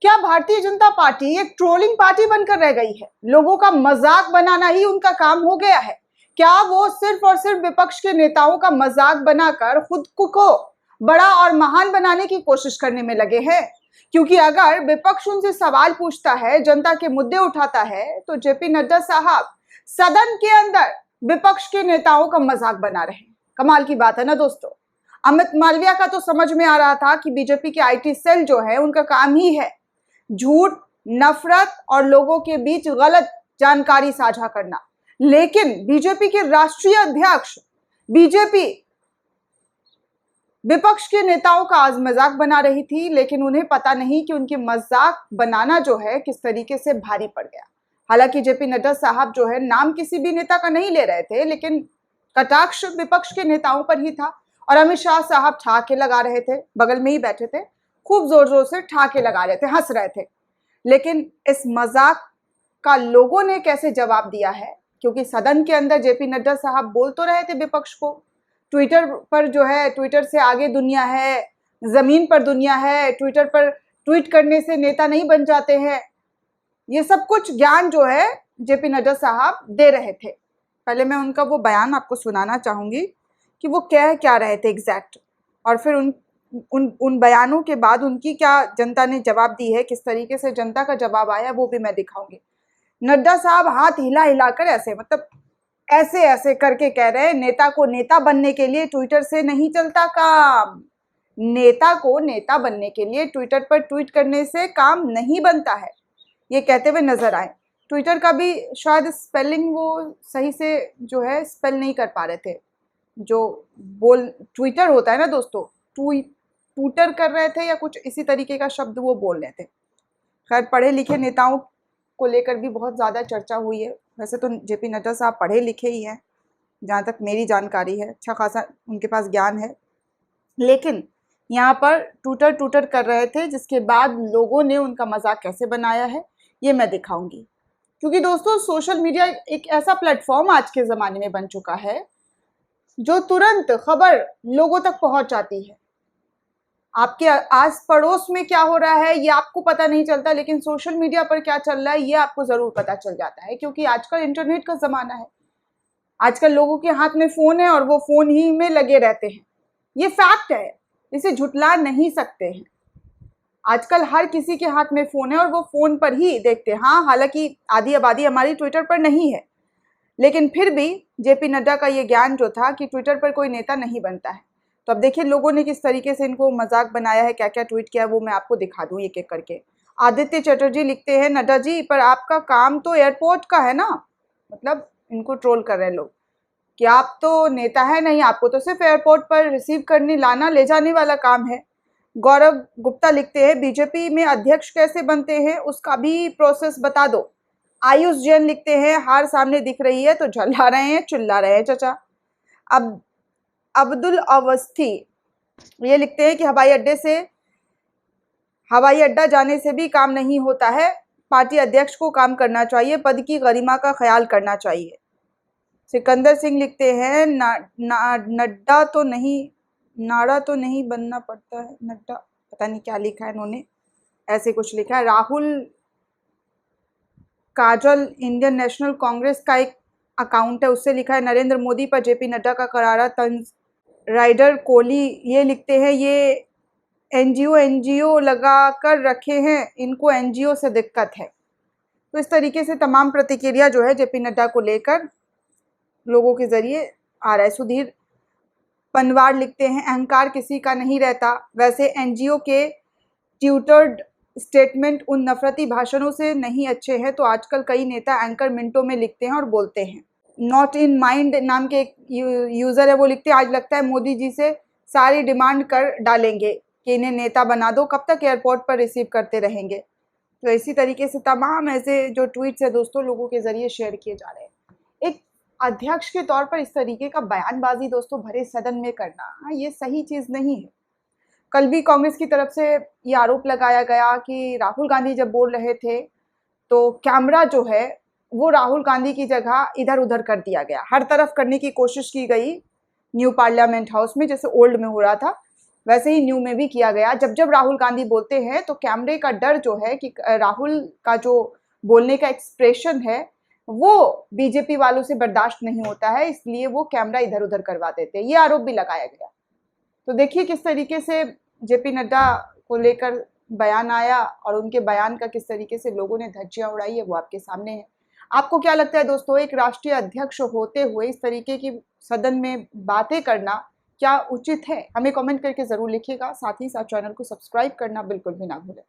क्या भारतीय जनता पार्टी एक trolling party बनकर रह गई है? लोगों का मजाक बनाना ही उनका काम हो गया है? क्या वो सिर्फ और सिर्फ विपक्ष के नेताओं का मजाक बनाकर खुद को बड़ा और महान बनाने की कोशिश करने में लगे हैं? क्योंकि अगर विपक्ष उनसे सवाल पूछता है, जनता के मुद्दे उठाता है, तो जेपी नड्डा साहब सदन के अंदर विपक्ष के नेताओं का मजाक बना रहे हैं। कमाल की बात है ना दोस्तों। अमित मालविया का तो समझ में आ रहा था कि बीजेपी के आईटी सेल जो है उनका काम ही है झूठ, नफरत और लोगों के बीच गलत जानकारी साझा करना। लेकिन बीजेपी के राष्ट्रीय अध्यक्ष बीजेपी विपक्ष के नेताओं का आज मजाक बना रही थी, लेकिन उन्हें पता नहीं कि उनकी मजाक बनाना जो है किस तरीके से भारी पड़ गया। हालांकि जेपी नड्डा साहब जो है नाम किसी भी नेता का नहीं ले रहे थे, लेकिन कटाक्ष विपक्ष के नेताओं पर ही था। और अमित शाह साहब ठाके लगा रहे थे, बगल में ही बैठे थे, खूब जोर जोर से ठाके लगा रहे थे, हंस रहे थे। लेकिन इस मजाक का लोगों ने कैसे जवाब दिया है? क्योंकि सदन के अंदर जेपी नड्डा साहब बोल तो रहे थे विपक्ष को, ट्विटर पर जो है, ट्विटर से आगे दुनिया है, जमीन पर दुनिया है, ट्विटर पर ट्वीट करने से नेता नहीं बन जाते हैं। ये सब कुछ ज्ञान जो है जेपी नड्डा साहब दे रहे थे। पहले मैं उनका वो बयान आपको सुनाना चाहूंगी कि वो कह क्या रहे थे एग्जैक्ट, और फिर उन बयानों के बाद उनकी क्या जनता ने जवाब दी है, किस तरीके से जनता का जवाब आया, वो भी मैं दिखाऊंगी। नड्डा साहब हाथ हिला हिलाकर ऐसे, मतलब ऐसे ऐसे करके कह रहे हैं, नेता को नेता बनने के लिए ट्विटर से नहीं चलता काम। नेता को नेता बनने के लिए ट्विटर पर ट्वीट करने से काम नहीं बनता है, ये कहते हुए नजर आए। ट्विटर का भी शायद स्पेलिंग वो सही से जो है स्पेल नहीं कर पा रहे थे। जो बोल ट्विटर होता है ना दोस्तों, ट्विटर कर रहे थे या कुछ इसी तरीके का शब्द वो बोल रहे थे। खैर, पढ़े लिखे नेताओं को लेकर भी बहुत ज़्यादा चर्चा हुई है। वैसे तो जेपी नड्डा साहब पढ़े लिखे ही हैं, जहाँ तक मेरी जानकारी है, अच्छा खासा उनके पास ज्ञान है। लेकिन यहाँ पर ट्विटर कर रहे थे, जिसके बाद लोगों ने उनका मजाक कैसे बनाया है ये मैं दिखाऊंगी। क्योंकि दोस्तों, सोशल मीडिया एक ऐसा प्लेटफॉर्म आज के ज़माने में बन चुका है जो तुरंत खबर लोगों तक पहुंच जाती है। आपके आस पड़ोस में क्या हो रहा है ये आपको पता नहीं चलता, लेकिन सोशल मीडिया पर क्या चल रहा है ये आपको ज़रूर पता चल जाता है। क्योंकि आजकल इंटरनेट का ज़माना है, आजकल लोगों के हाथ में फ़ोन है और वो फ़ोन ही में लगे रहते हैं। ये फैक्ट है, इसे झुठला नहीं सकते हैं। आजकल हर किसी के हाथ में फ़ोन है और वो फ़ोन पर ही देखते हैं। हाँ, हालांकि आधी आबादी हमारी ट्विटर पर नहीं है, लेकिन फिर भी जेपी नड्डा का ये ज्ञान जो था कि ट्विटर पर कोई नेता नहीं बनता है। तो अब देखिए लोगों ने किस तरीके से इनको मजाक बनाया है, क्या क्या ट्वीट किया है, वो मैं आपको दिखा दूँ एक एक करके। आदित्य चटर्जी लिखते हैं, नड्डा जी पर आपका काम तो एयरपोर्ट का है ना, मतलब इनको ट्रोल कर रहे हैं लोग कि आप तो नेता है नहीं, आपको तो सिर्फ एयरपोर्ट पर रिसीव करने, लाना ले जाने वाला काम है। गौरव गुप्ता लिखते हैं, बीजेपी में अध्यक्ष कैसे बनते हैं उसका भी प्रोसेस बता दो। आयुष जैन लिखते हैं, हार सामने दिख रही है तो झल्ला रहे हैं, चिल्ला रहे हैं चाचा। अब अब्दुल अवस्थी ये लिखते हैं कि हवाई अड्डा जाने से भी काम नहीं होता है, पार्टी अध्यक्ष को काम करना चाहिए, पद की गरिमा का ख्याल करना चाहिए। सिकंदर सिंह लिखते हैं, नड्डा तो नहीं, नाड़ा तो नहीं बनना पड़ता है, नड्डा, पता नहीं क्या लिखा है इन्होंने, ऐसे कुछ लिखा है। राहुल काजल इंडियन नेशनल कांग्रेस का एक अकाउंट है, उससे लिखा है, नरेंद्र मोदी पर जेपी नड्डा का करारा तंज। राइडर कोहली ये लिखते हैं, ये एनजीओ लगा कर रखे हैं, इनको एनजीओ से दिक्कत है। तो इस तरीके से तमाम प्रतिक्रिया जो है जेपी नड्डा को लेकर लोगों के जरिए आ रहा है। सुधीर पनवार लिखते हैं, अहंकार किसी का नहीं रहता, वैसे एनजीओ के ट्यूटर्ड स्टेटमेंट उन नफरती भाषणों से नहीं अच्छे हैं, तो आजकल कई नेता एंकर मिनटों में लिखते हैं और बोलते हैं। नॉट इन माइंड नाम के एक यूज़र है, वो लिखते हैं, आज लगता है मोदी जी से सारी डिमांड कर डालेंगे कि इन्हें नेता बना दो, कब तक एयरपोर्ट पर रिसीव करते रहेंगे। तो इसी तरीके से तमाम ऐसे जो ट्वीट्स है दोस्तों लोगों के ज़रिए शेयर किए जा रहे हैं। एक अध्यक्ष के तौर पर इस तरीके का बयानबाजी दोस्तों भरे सदन में करना, ये सही चीज़ नहीं है। कल भी कांग्रेस की तरफ से ये आरोप लगाया गया कि राहुल गांधी जब बोल रहे थे तो कैमरा जो है वो राहुल गांधी की जगह इधर उधर कर दिया गया, हर तरफ करने की कोशिश की गई न्यू पार्लियामेंट हाउस में, जैसे ओल्ड में हो रहा था वैसे ही न्यू में भी किया गया। जब जब राहुल गांधी बोलते हैं तो कैमरे का डर जो है कि राहुल का जो बोलने का एक्सप्रेशन है वो बीजेपी वालों से बर्दाश्त नहीं होता है, इसलिए वो कैमरा इधर उधर करवा देते हैं। ये आरोप भी लगाया गया। तो देखिए किस तरीके से जेपी नड्डा को लेकर बयान आया और उनके बयान का किस तरीके से लोगों ने धज्जियां उड़ाई है वो आपके सामने है। आपको क्या लगता है दोस्तों, एक राष्ट्रीय अध्यक्ष होते हुए इस तरीके की सदन में बातें करना क्या उचित है? हमें कमेंट करके जरूर लिखिएगा। साथ ही साथ चैनल को सब्सक्राइब करना बिल्कुल भी ना भूलें।